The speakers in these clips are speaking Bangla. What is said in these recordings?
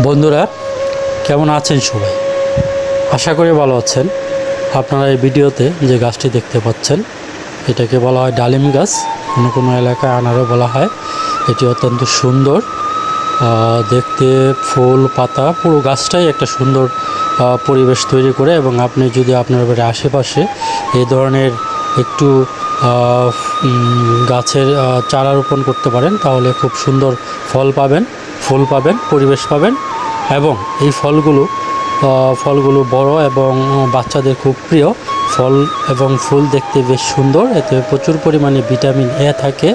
বন্ধুরা, কেমন আছেন সবাই? আশা করি ভালো আছেন। আপনারা এই ভিডিওতে যে গাছটি দেখতে পাচ্ছেন, এটাকে বলা হয় ডালিম গাছ, কোনো কোনো এলাকায় আনারও বলা হয়। এটি অত্যন্ত সুন্দর দেখতে, ফুল পাতা পুরো গাছটাই একটা সুন্দর পরিবেশ তৈরি করে। এবং আপনি যদি আপনার বাড়ির আশেপাশে এই ধরনের একটু গাছের চারা রোপণ করতে পারেন, তাহলে খুব সুন্দর ফল পাবেন, ফুল পাবেন, পরিবেশ পাবেন। এবং এই ফলগুলো বড় এবং বাচ্চাদের খুব প্রিয়। ফল এবং ফুল দেখতে বেশ সুন্দর, এতে প্রচুর পরিমাণে ভিটামিন এ থাকে,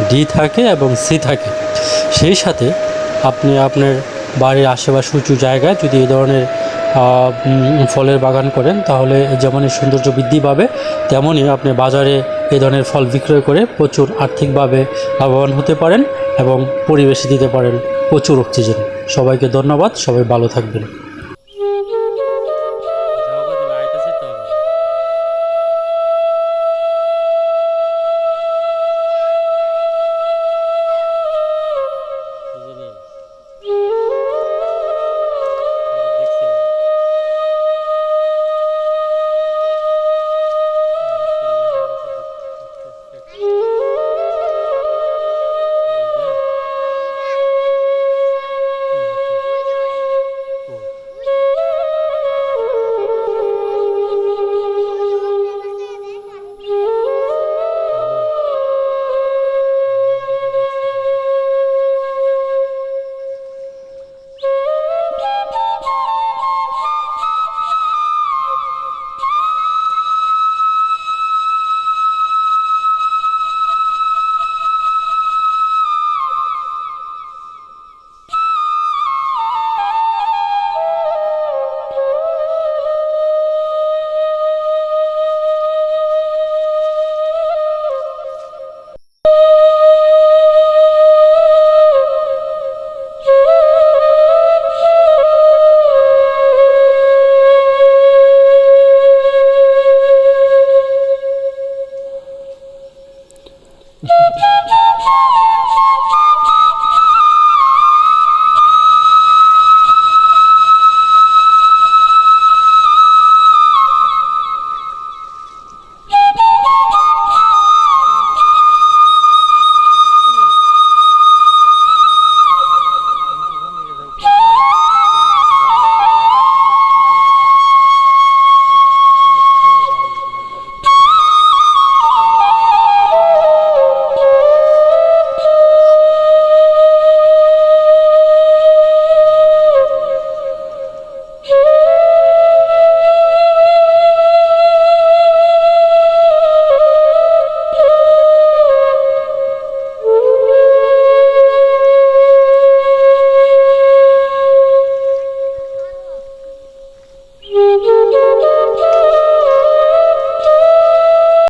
ডি থাকে এবং সি থাকে। সেই সাথে আপনি আপনার বাড়ির আশেপাশে উঁচু জায়গায় যদি এই ধরনের ফলের বাগান করেন, তাহলে যেমনই সৌন্দর্য বৃদ্ধি পাবে, তেমনই আপনি বাজারে এই ধরনের ফল বিক্রয় করে প্রচুর আর্থিকভাবে লাভবান হতে পারেন এবং পরিবেশে দিতে পারেন প্রচুর অক্সিজেন। সবাইকে ধন্যবাদ, সবাই ভালো থাকবেন।